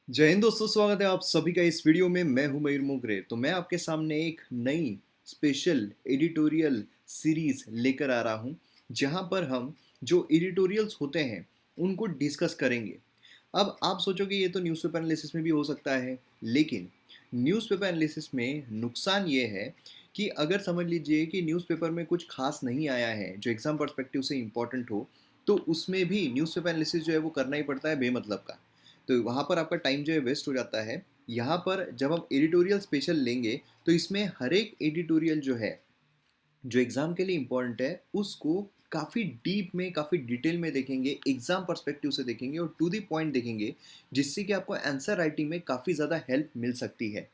जय हिंद दोस्तों, स्वागत है आप सभी का इस वीडियो में। मैं हूं मयूर मोगरे। तो मैं आपके सामने एक नई स्पेशल एडिटोरियल सीरीज लेकर आ रहा हूं, जहां पर हम जो एडिटोरियल्स होते हैं उनको डिस्कस करेंगे। अब आप सोचोगे ये तो न्यूज़पेपर एनालिसिस में भी हो सकता है, लेकिन न्यूज़पेपर एनालिसिस में नुकसान ये है कि अगर समझ लीजिए कि न्यूज़पेपर में कुछ खास नहीं आया है जो एग्जाम पर्सपेक्टिव से इम्पोर्टेंट हो, तो उसमें भी न्यूज़पेपर एनालिसिस जो है वो करना ही पड़ता है बेमतलब का। तो वहाँ पर आपका टाइम जो है वेस्ट हो जाता है। यहाँ पर जब हम एडिटोरियल स्पेशल लेंगे तो इसमें हर एक एडिटोरियल जो है, जो एग्ज़ाम के लिए इम्पोर्टेंट है, उसको काफ़ी डीप में, काफ़ी डिटेल में देखेंगे, एग्ज़ाम पर्सपेक्टिव से देखेंगे और टू द पॉइंट देखेंगे, जिससे कि आपको आंसर राइटिंग में काफ़ी ज़्यादा हेल्प मिल सकती है।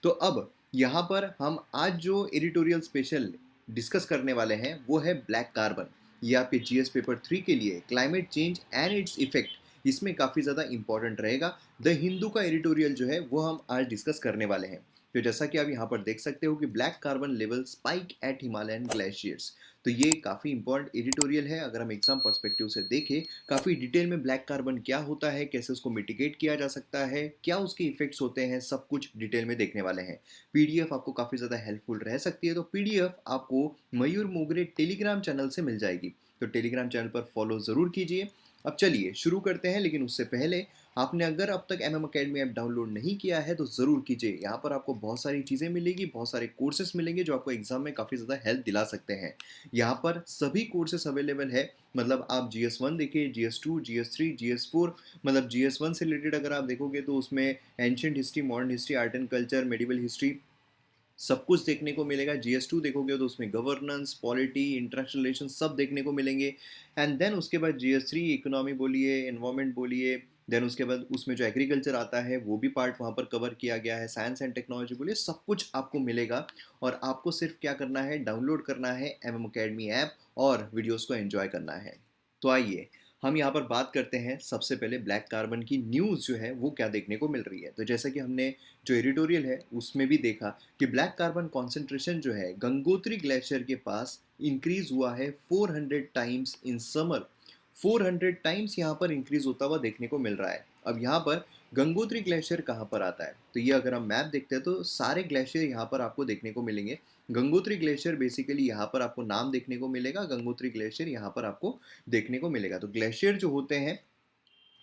तो अब यहाँ पर हम आज जो एडिटोरियल स्पेशल डिस्कस करने वाले हैं वो है ब्लैक कार्बन। ये आपके जीएस पेपर 3 के लिए climate change and its effect, इसमें काफ़ी ज़्यादा इंपॉर्टेंट रहेगा। द हिंदू का एडिटोरियल जो है वो हम आज डिस्कस करने वाले हैं। तो जैसा कि आप यहाँ पर देख सकते हो कि black carbon level spike at Himalayan glaciers, तो ये काफ़ी इंपॉर्टेंट एडिटोरियल है। अगर हम एग्जाम पर्सपेक्टिव से देखें, काफ़ी डिटेल में ब्लैक कार्बन क्या होता है, कैसे उसको मिटिगेट किया जा सकता है, क्या उसके इफेक्ट्स होते हैं, सब कुछ डिटेल में देखने वाले हैं। पीडीएफ आपको काफ़ी ज़्यादा हेल्पफुल रह सकती है। तो पीडीएफ आपको मयूर मोगरे टेलीग्राम चैनल से मिल जाएगी। तो टेलीग्राम चैनल पर फॉलो ज़रूर कीजिए। अब चलिए शुरू करते हैं, लेकिन उससे पहले आपने अगर अब तक M M academy app download नहीं किया है तो ज़रूर कीजिए। यहाँ पर आपको बहुत सारी चीज़ें मिलेगी, बहुत सारे कोर्सेज मिलेंगे जो आपको एग्जाम में काफ़ी ज़्यादा हेल्प दिला सकते हैं। यहाँ पर सभी कोर्सेज अवेलेबल है। मतलब आप जी एस वन देखिए, G S two, G S three, G S four, मतलब जी एस वन से रिलेटेड अगर आप देखोगे तो उसमें ancient history, modern history, art and culture, medieval history, सब कुछ देखने को मिलेगा। जीएस टू देखोगे तो उसमें गवर्नेंस, पॉलिटी, इंटरनेशनल रिलेशन सब देखने को मिलेंगे। एंड देन उसके बाद जीएस थ्री इकोनॉमी बोलिए, एनवायरमेंट बोलिए, देन उसके बाद उसमें जो एग्रीकल्चर आता है वो भी पार्ट वहाँ पर कवर किया गया है। साइंस एंड टेक्नोलॉजी बोलिए, सब कुछ आपको मिलेगा। और आपको सिर्फ क्या करना है, डाउनलोड करना है एम एम अकेडमी ऐप और वीडियोज़ को एंजॉय करना है। तो आइए हम यहाँ पर बात करते हैं सबसे पहले ब्लैक कार्बन की न्यूज़ जो है वो क्या देखने को मिल रही है। तो जैसा कि हमने जो एडिटोरियल है उसमें भी देखा कि ब्लैक कार्बन कॉन्सेंट्रेशन जो है गंगोत्री ग्लेशियर के पास इंक्रीज हुआ है 400 टाइम्स इन समर। 400 टाइम्स यहाँ पर इंक्रीज होता हुआ देखने को मिल रहा है। अब यहाँ पर गंगोत्री ग्लेशियर कहाँ पर आता है, तो ये अगर हम मैप देखते हैं तो सारे ग्लेशियर यहाँ पर आपको देखने को मिलेंगे। गंगोत्री ग्लेशियर बेसिकली यहाँ पर आपको नाम देखने को मिलेगा, गंगोत्री ग्लेशियर यहाँ पर आपको देखने को मिलेगा। तो ग्लेशियर जो होते हैं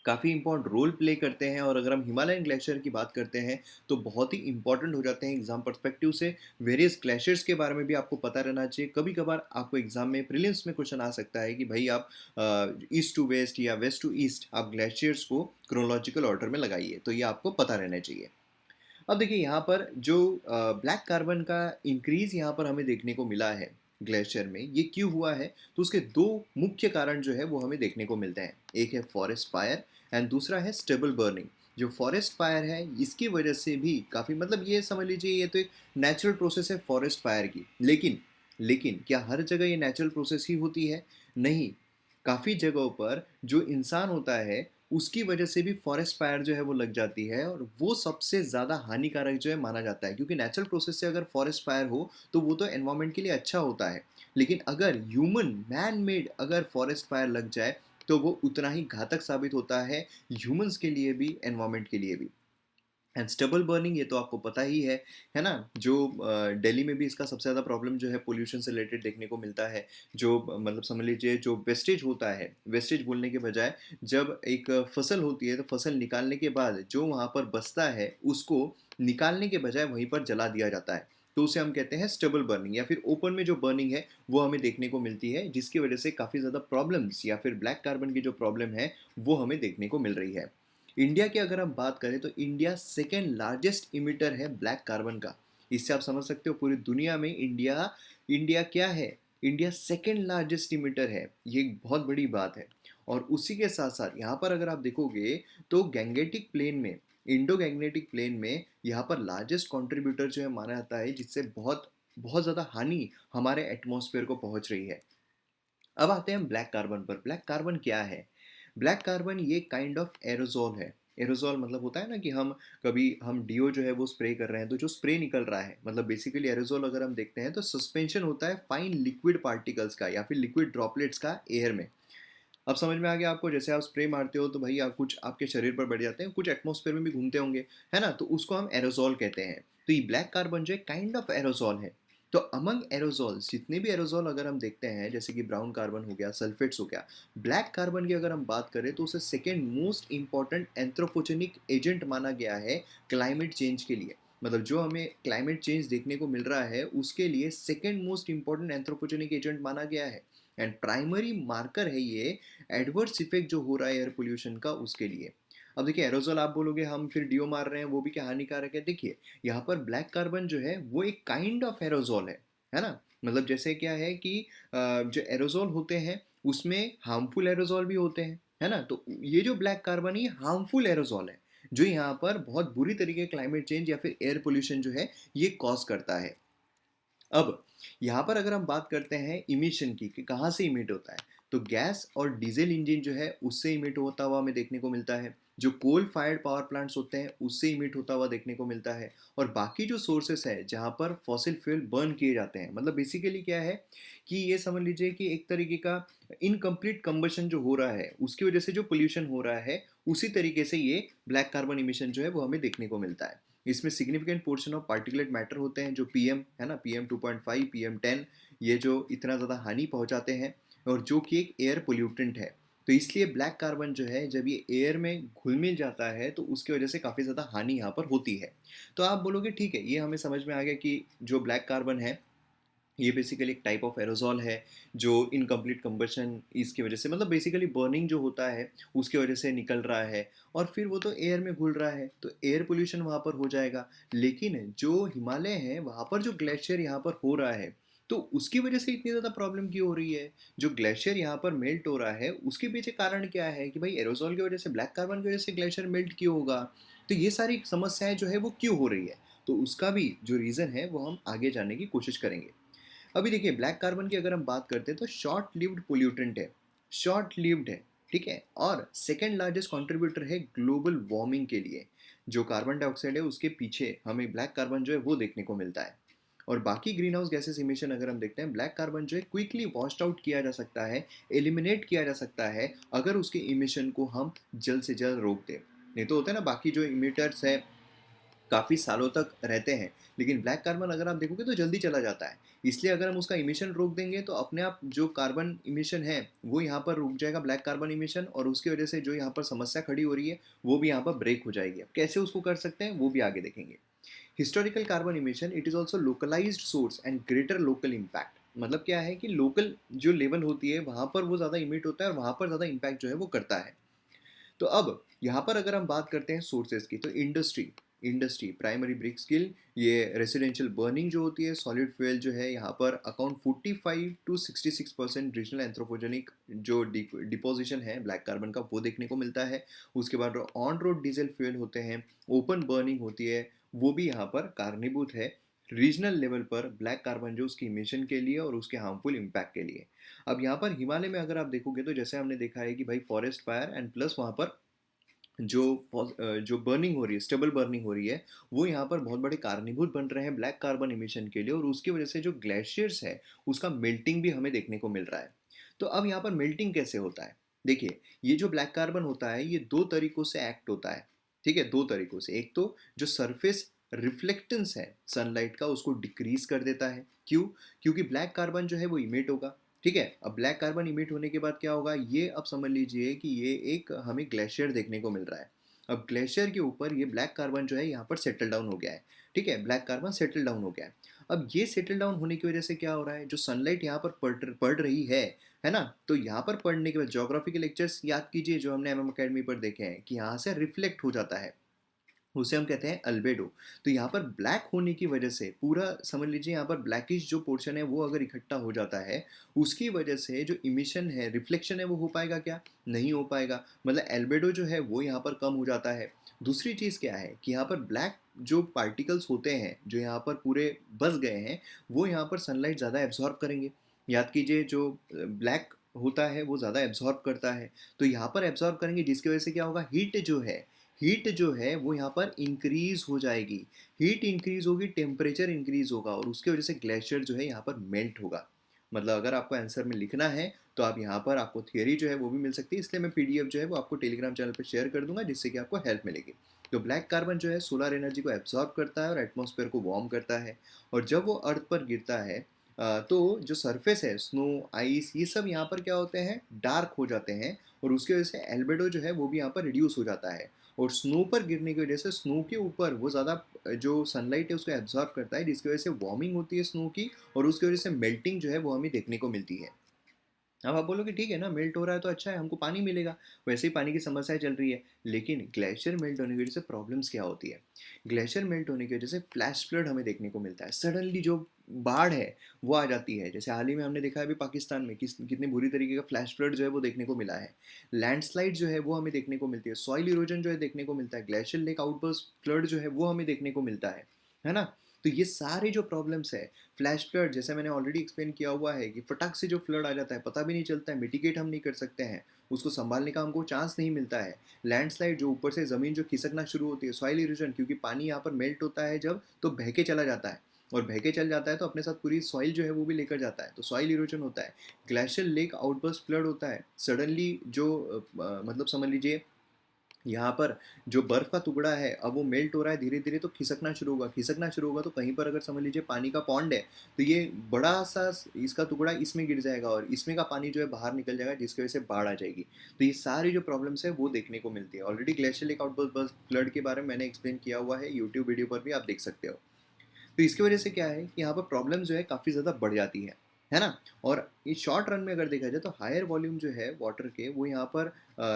काफ़ी इंपॉर्टेंट रोल प्ले करते हैं। और अगर हम हिमालयन ग्लेशियर की बात करते हैं तो बहुत ही इंपॉर्टेंट हो जाते हैं एग्जाम पर्सपेक्टिव से। वेरियस ग्लेशियर्स के बारे में भी आपको पता रहना चाहिए। कभी कभार आपको एग्जाम में प्रीलिम्स में क्वेश्चन आ सकता है कि भाई आप ईस्ट टू वेस्ट या वेस्ट टू ईस्ट आप ग्लेशियर्स को क्रोनोलॉजिकल ऑर्डर में लगाइए, तो ये आपको पता रहना चाहिए। अब देखिए यहाँ पर जो ब्लैक कार्बन का इंक्रीज यहाँ पर हमें देखने को मिला है ग्लेशियर में, ये क्यों हुआ है, तो उसके दो मुख्य कारण जो है वो हमें देखने को मिलते हैं। एक है फॉरेस्ट फायर एंड दूसरा है स्टेबल बर्निंग। जो फॉरेस्ट फायर है इसकी वजह से भी काफ़ी, मतलब ये समझ लीजिए ये तो एक नेचुरल प्रोसेस है फॉरेस्ट फायर की। लेकिन क्या हर जगह ये नेचुरल प्रोसेस ही होती है? नहीं। काफ़ी जगहों पर जो इंसान होता है उसकी वजह से भी फॉरेस्ट फायर जो है वो लग जाती है, और वो सबसे ज़्यादा हानिकारक जो है माना जाता है। क्योंकि नेचुरल प्रोसेस से अगर फॉरेस्ट फायर हो तो वो तो एनवायरनमेंट के लिए अच्छा होता है, लेकिन अगर ह्यूमन मैन मेड अगर फॉरेस्ट फायर लग जाए तो वो उतना ही घातक साबित होता है, ह्यूमंस के लिए भी, एनवायरनमेंट के लिए भी। एंड स्टबल बर्निंग ये तो आपको पता ही है ना। जो दिल्ली में भी इसका सबसे ज़्यादा प्रॉब्लम जो है पोल्यूशन से रिलेटेड देखने को मिलता है। जो मतलब समझ लीजिए जो वेस्टेज होता है, वेस्टेज बोलने के बजाय जब एक फसल होती है तो फसल निकालने के बाद जो वहाँ पर बचता है उसको निकालने के बजाय वहीं पर जला दिया जाता है। तो उसे हम कहते हैं स्टबल बर्निंग, या फिर ओपन में जो बर्निंग है वो हमें देखने को मिलती है, जिसकी वजह से काफ़ी ज़्यादा प्रॉब्लम्स या फिर ब्लैक कार्बन की जो प्रॉब्लम है वो हमें देखने को मिल रही है। इंडिया की अगर हम बात करें तो इंडिया सेकेंड लार्जेस्ट इमिटर है ब्लैक कार्बन का। इससे आप समझ सकते हो पूरी दुनिया में इंडिया इंडिया क्या है, इंडिया सेकेंड लार्जेस्ट इमिटर है। ये एक बहुत बड़ी बात है। और उसी के साथ साथ यहाँ पर अगर आप देखोगे तो गैंगेटिक प्लेन में, इंडो गैंगेटिक प्लेन में यहाँ पर लार्जेस्ट कंट्रीब्यूटर जो है माना जाता है, जिससे बहुत बहुत ज़्यादा हानि हमारे एटमॉस्फेयर को पहुँच रही है। अब आते हैं ब्लैक कार्बन पर। ब्लैक कार्बन क्या है? ब्लैक कार्बन ये काइंड ऑफ एरोजोल है। एरोजोल मतलब होता है ना कि हम कभी हम डीओ जो है वो स्प्रे कर रहे हैं तो जो स्प्रे निकल रहा है, मतलब बेसिकली एरोजोल अगर हम देखते हैं तो सस्पेंशन होता है फाइन लिक्विड पार्टिकल्स का या फिर लिक्विड ड्रॉपलेट्स का एयर में। अब समझ में आ गया आपको, जैसे आप स्प्रे मारते हो तो भाई आप कुछ आपके शरीर पर बढ़ जाते हैं, कुछ एटमॉस्फेयर में भी घूमते होंगे, है ना, तो उसको हम एरोजॉल कहते हैं। तो ये ब्लैक कार्बन जो है काइंड ऑफ एरोजॉल है। तो अमंग एरोजॉल्स, जितने भी एरोजॉल अगर हम देखते हैं, जैसे कि ब्राउन कार्बन हो गया, सल्फेट्स हो गया, ब्लैक कार्बन की अगर हम बात करें तो उसे second most important anthropogenic agent माना गया है क्लाइमेट चेंज के लिए। मतलब जो हमें क्लाइमेट चेंज देखने को मिल रहा है उसके लिए second most important anthropogenic agent माना गया है। एंड प्राइमरी मार्कर है ये एडवर्स इफेक्ट जो हो रहा है एयर पोल्यूशन का उसके लिए। अब देखिए एरोजोल आप बोलोगे हम फिर डीओ मार रहे हैं, वो भी क्या हानिकारक है? देखिए यहाँ पर ब्लैक कार्बन जो है वो एक काइंड ऑफ एरोजोल है ना। मतलब जैसे क्या है कि जो एरोजोल होते हैं उसमें हार्मफुल एरोजोल भी होते हैं, है ना। तो ये जो ब्लैक कार्बन है ये हार्मफुल एरोजोल है, जो यहाँ पर बहुत बुरी तरीके क्लाइमेट चेंज या फिर एयर पोल्यूशन जो है ये कॉज करता है। अब यहाँ पर अगर हम बात करते हैं इमिशन की कि कहाँ से इमिट होता है, तो गैस और डीजल इंजन जो है उससे इमिट होता हुआ हमें देखने को मिलता है। जो कोल फायर्ड पावर प्लांट्स होते हैं उससे इमिट होता हुआ देखने को मिलता है। और बाकी जो सोर्सेस है जहाँ पर फॉसिल फ्यूल बर्न किए जाते हैं, मतलब बेसिकली क्या है कि ये समझ लीजिए कि एक तरीके का इनकम्प्लीट कंबशन जो हो रहा है उसकी वजह से जो पोल्यूशन हो रहा है, उसी तरीके से ये ब्लैक कार्बन इमिशन जो है वो हमें देखने को मिलता है। इसमें significant portion of particulate matter होते हैं, जो पीएम है ना, PM 2.5, PM 10, ये जो इतना ज़्यादा हानि पहुंचाते हैं और जो कि एक एयर पोल्यूटेंट है। तो इसलिए ब्लैक कार्बन जो है जब ये एयर में घुल मिल जाता है तो उसकी वजह से काफ़ी ज़्यादा हानि यहाँ पर होती है। तो आप बोलोगे ठीक है, ये हमें समझ में आ गया कि जो ब्लैक कार्बन है ये बेसिकली एक टाइप ऑफ एरोजॉल है जो इनकम्प्लीट कंबशन इसकी वजह से, मतलब बेसिकली बर्निंग जो होता है उसकी वजह से निकल रहा है और फिर वो तो एयर में घुल रहा है, तो एयर पोल्यूशन वहाँ पर हो जाएगा। लेकिन जो हिमालय है वहाँ पर जो ग्लेशियर यहाँ पर हो रहा है, तो उसकी वजह से इतनी ज़्यादा प्रॉब्लम क्यों हो रही है? जो ग्लेशियर यहाँ पर मेल्ट हो रहा है उसके पीछे कारण क्या है कि भाई एरोजॉल की वजह से, ब्लैक कार्बन की वजह से ग्लेशियर मेल्ट क्यों होगा? तो ये सारी समस्याएं जो है वो क्यों हो रही है, तो उसका भी जो रीज़न है वो हम आगे जानने की कोशिश करेंगे। अभी देखिए ब्लैक कार्बन की अगर हम बात करते हैं तो शॉर्ट लिव्ड पोल्यूटेंट है, शॉर्ट लिव्ड है, ठीक है। और सेकेंड लार्जेस्ट कंट्रीब्यूटर है ग्लोबल वार्मिंग के लिए। जो कार्बन डाइऑक्साइड है उसके पीछे हमें ब्लैक कार्बन जो है वो देखने को मिलता है। और बाकी ग्रीन हाउस गैसेस इमिशन अगर हम देखते हैं, ब्लैक कार्बन जो है क्विकली वॉश्ड आउट किया जा सकता है, एलिमिनेट किया जा सकता है अगर उसके इमिशन को हम जल्द से जल्द रोक दें। नहीं तो होता है ना, बाकी जो इमिटर्स है काफ़ी सालों तक रहते हैं, लेकिन ब्लैक कार्बन अगर आप देखोगे तो जल्दी चला जाता है। इसलिए अगर हम उसका इमिशन रोक देंगे तो अपने आप जो कार्बन इमिशन है वो यहाँ पर रुक जाएगा, ब्लैक कार्बन इमिशन, और उसकी वजह से जो यहाँ पर समस्या खड़ी हो रही है वो भी यहाँ पर ब्रेक हो जाएगी। अब कैसे उसको कर सकते हैं वो भी आगे देखेंगे। Historical carbon emission, it is also localised source and greater local impact. मतलब क्या है कि लोकल जो लेवल होती है वहाँ पर वो ज़्यादा इमिट होता है और वहाँ पर ज़्यादा इम्पैक्ट जो है वो करता है। तो अब यहाँ पर अगर हम बात करते हैं सोर्सेज की, तो इंडस्ट्री प्राइमरी ब्रिक स्किल, ये रेसिडेंशियल बर्निंग जो होती है, सॉलिड फ्यूल जो है यहाँ पर अकाउंट 45 to 66% रीजनल एंथ्रोपोजेनिक जो डिपोजिशन है ब्लैक कार्बन का वो देखने को मिलता है। उसके बाद ऑन रोड डीजल फ्यूल होते हैं, ओपन बर्निंग होती है, वो भी यहाँ पर कारणीभूत है रीजनल लेवल पर ब्लैक कार्बन जो उसकी इमिशन के लिए और उसके हार्मफुल इम्पैक्ट के लिए। अब यहाँ पर हिमालय में अगर आप देखोगे तो जैसे हमने देखा है कि भाई फॉरेस्ट फायर एंड प्लस वहाँ पर जो जो बर्निंग हो रही है, स्टेबल बर्निंग हो रही है, वो यहाँ पर बहुत बड़े कारणीभूत बन रहे हैं ब्लैक कार्बन इमिशन के लिए, और उसकी वजह से जो ग्लेशियर्स है उसका मेल्टिंग भी हमें देखने को मिल रहा है। तो अब यहाँ पर मेल्टिंग कैसे होता है? देखिए ये जो ब्लैक कार्बन होता है ये दो तरीकों से एक्ट होता है, ठीक है, दो तरीकों से। एक तो जो सरफेस रिफ्लेक्टेंस है सनलाइट का उसको डिक्रीज कर देता है। क्यों? क्योंकि ब्लैक कार्बन जो है वो इमिट होगा, ठीक है। अब ब्लैक कार्बन इमिट होने के बाद क्या होगा, ये अब समझ लीजिए कि ये एक हमें ग्लेशियर देखने को मिल रहा है। अब ग्लेशियर के ऊपर ये ब्लैक कार्बन जो है यहाँ पर सेटल डाउन हो गया है, ठीक है, ब्लैक कार्बन सेटल डाउन हो गया है। अब ये सेटल डाउन होने की वजह से क्या हो रहा है, जो सनलाइट यहाँ पर पड़ रही है ना, तो यहाँ पर पढ़ने के बाद ज्योग्राफी के लेक्चर्स याद कीजिए जो हमने MM अकेडमी पर देखे हैं कि यहाँ से रिफ्लेक्ट हो जाता है, उसे हम कहते हैं अल्बेडो। तो यहाँ पर ब्लैक होने की वजह से पूरा समझ लीजिए यहाँ पर ब्लैकिश जो पोर्शन है वो अगर इकट्ठा हो जाता है, उसकी वजह से जो इमिशन है, रिफ्लेक्शन है, वो हो पाएगा क्या? नहीं हो पाएगा। मतलब एल्बेडो जो है वो यहाँ पर कम हो जाता है। दूसरी चीज़ क्या है कि यहाँ पर ब्लैक जो पार्टिकल्स होते हैं जो यहाँ पर पूरे बस गए हैं, वो यहाँ पर सनलाइट ज़्यादा एब्जॉर्ब करेंगे। याद कीजिए जो ब्लैक होता है वो ज़्यादा एब्जॉर्ब करता है, तो यहाँ पर एब्जॉर्ब करेंगे जिसकी वजह से क्या होगा, हीट जो है वो यहाँ पर इंक्रीज हो जाएगी। हीट इंक्रीज होगी, टेम्परेचर इंक्रीज होगा और उसकी वजह से ग्लेशियर जो है यहाँ पर मेल्ट होगा। मतलब अगर आपको आंसर में लिखना है तो आप यहाँ पर आपको थियरी जो है वो भी मिल सकती है, इसलिए मैं पीडीएफ जो है वो आपको टेलीग्राम चैनल पर शेयर कर दूंगा, जिससे कि आपको हेल्प मिलेगी। तो ब्लैक कार्बन जो है सोलर एनर्जी को एब्जॉर्ब करता है और एटमॉस्फेयर को वार्म करता है, और जब वो अर्थ पर गिरता है तो जो सरफेस है, स्नो, आइस, ये सब यहाँ पर क्या होते हैं, डार्क हो जाते हैं, और उसकी वजह से एल्बेडो जो है वो भी यहाँ पर रिड्यूस हो जाता है। और स्नो पर गिरने की वजह से स्नो के ऊपर वो ज़्यादा जो सनलाइट है उसको एब्जॉर्ब करता है, जिसकी वजह से वार्मिंग होती है स्नो की, और उसकी वजह से मेल्टिंग जो है वो हमें देखने को मिलती है। अब आप बोलोगे ठीक है ना, मेल्ट हो रहा है तो अच्छा है, हमको पानी मिलेगा, वैसे ही पानी की समस्याएं चल रही है। लेकिन ग्लेशियर मेल्ट होने की वजह से प्रॉब्लम्स क्या होती है? ग्लेशियर मेल्ट होने की वजह से फ्लैश फ्लड हमें देखने को मिलता है, सडनली जो बाढ़ है वो आ जाती है। जैसे हाल ही में हमने देखा है अभी पाकिस्तान में कितनी बुरी तरीके का फ्लैश फ्लड जो है वो देखने को मिला है। लैंडस्लाइड जो है वो हमें देखने को मिलती है, सॉइल इरोजन जो है देखने को मिलता है, ग्लेशियर लेक आउटबर्स्ट फ्लड जो है वो हमें देखने को मिलता है ना? तो ये सारे जो प्रॉब्लम्स है, फ्लैश फ्लड जैसे मैंने ऑलरेडी एक्सप्लेन किया हुआ है कि फटाक से जो फ्लड आ जाता है पता भी नहीं चलता है, मिटिगेट हम नहीं कर सकते हैं, उसको संभालने का हमको चांस नहीं मिलता है। लैंडस्लाइड जो ऊपर से ज़मीन जो खिसकना शुरू होती है, सॉइल इरोजन क्योंकि पानी यहाँ पर मेल्ट होता है जब, तो बह के चला जाता है, और बह के चल जाता है तो अपने साथ पूरी सॉइल जो है वो भी लेकर जाता है, तो सॉइल इरोजन होता है। ग्लेशियर लेक आउटबर्स्ट फ्लड होता है, सडनली जो मतलब समझ लीजिए यहाँ पर जो बर्फ का टुकड़ा है अब वो मेल्ट हो रहा है धीरे धीरे, तो खिसकना शुरू होगा तो कहीं पर अगर समझ लीजिए पानी का पॉन्ड है, तो ये बड़ा सा इसका टुकड़ा इसमें गिर जाएगा और इसमें का पानी जो है बाहर निकल जाएगा, जिसकी वजह से बाढ़ आ जाएगी। तो ये सारी जो प्रॉब्लम्स है वो देखने को मिलती है। Already glacier lake outburst flood के बारे में मैंने एक्सप्लेन किया हुआ है, यूट्यूब वीडियो पर भी आप देख सकते हो। तो इसकी वजह से क्या है कि यहाँ पर प्रॉब्लम जो है काफ़ी ज़्यादा बढ़ जाती है ना? और इस शॉर्ट रन में अगर देखा जाए तो हायर वॉल्यूम जो है वाटर के वो यहाँ पर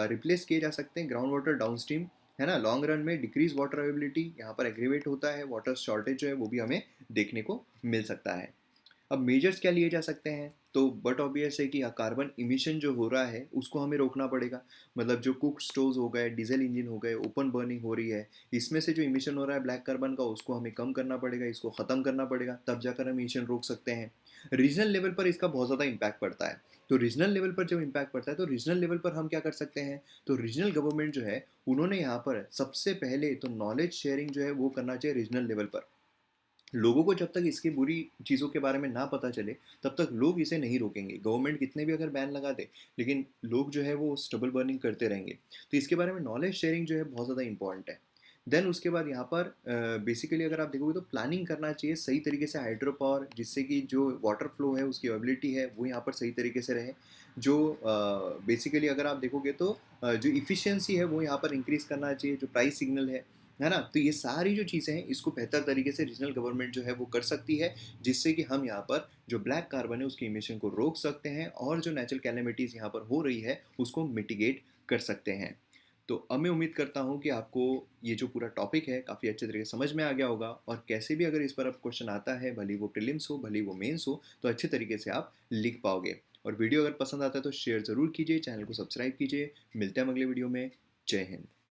रिप्लेस किए जा सकते हैं ग्राउंड वाटर डाउनस्ट्रीम, है ना? लॉन्ग रन में डिक्रीज वाटर अवेलेबिलिटी यहाँ पर एग्रीवेट होता है, वाटर शॉर्टेज जो है वो भी हमें देखने को मिल सकता है। अब मेजर्स क्या लिए जा सकते हैं? तो बट ऑब्वियस है कि कार्बन इमिशन जो हो रहा है उसको हमें रोकना पड़ेगा। मतलब जो कुक स्टोव्स हो गए, डीजल इंजन हो गए, ओपन बर्निंग हो रही है, इसमें से जो इमिशन हो रहा है ब्लैक कार्बन का उसको हमें कम करना पड़ेगा, इसको ख़त्म करना पड़ेगा, तब जाकर हम इमिशन रोक सकते हैं। रीजनल लेवल पर इसका बहुत ज़्यादा इम्पैक्ट पड़ता है। तो रीजनल लेवल पर जब इम्पैक्ट पड़ता है तो रीजनल लेवल पर हम क्या कर सकते हैं? तो रीजनल गवर्नमेंट जो है उन्होंने यहाँ पर सबसे पहले तो नॉलेज शेयरिंग जो है वो करना चाहिए रीजनल लेवल पर। लोगों को जब तक इसकी बुरी चीज़ों के बारे में ना पता चले तब तक लोग इसे नहीं रोकेंगे। गवर्नमेंट कितने भी अगर बैन लगा दे लेकिन लोग जो है वो स्टबल बर्निंग करते रहेंगे। तो इसके बारे में नॉलेज शेयरिंग जो है बहुत ज़्यादा इंपॉर्टेंट है। देन उसके बाद यहाँ पर बेसिकली अगर आप देखोगे तो प्लानिंग करना चाहिए सही तरीके से हाइड्रो पावर, जिससे कि जो वाटर फ्लो है उसकी एबिलिटी है वो यहाँ पर सही तरीके से रहे। जो बेसिकली अगर आप देखोगे तो जो इफ़िशियंसी है वो यहाँ पर इंक्रीज़ करना चाहिए, जो प्राइस सिग्नल है ना? तो ये सारी जो चीज़ें हैं इसको बेहतर तरीके से रीजनल गवर्नमेंट जो है वो कर सकती है, जिससे कि हम यहाँ पर जो ब्लैक कार्बन है उसकी इमिशन को रोक सकते हैं और जो नेचुरल कैलेमिटीज़ यहाँ पर हो रही है उसको मिटिगेट कर सकते हैं। तो अब मैं उम्मीद करता हूँ कि आपको ये जो पूरा टॉपिक है काफ़ी अच्छे तरीके से समझ में आ गया होगा, और कैसे भी अगर इस पर अब क्वेश्चन आता है, भले वो प्रीलिम्स हो भले वो मेंस हो, तो अच्छे तरीके से आप लिख पाओगे। और वीडियो अगर पसंद आता है तो शेयर ज़रूर कीजिए, चैनल को सब्सक्राइब कीजिए। मिलते हैं अगले वीडियो में। जय हिंद।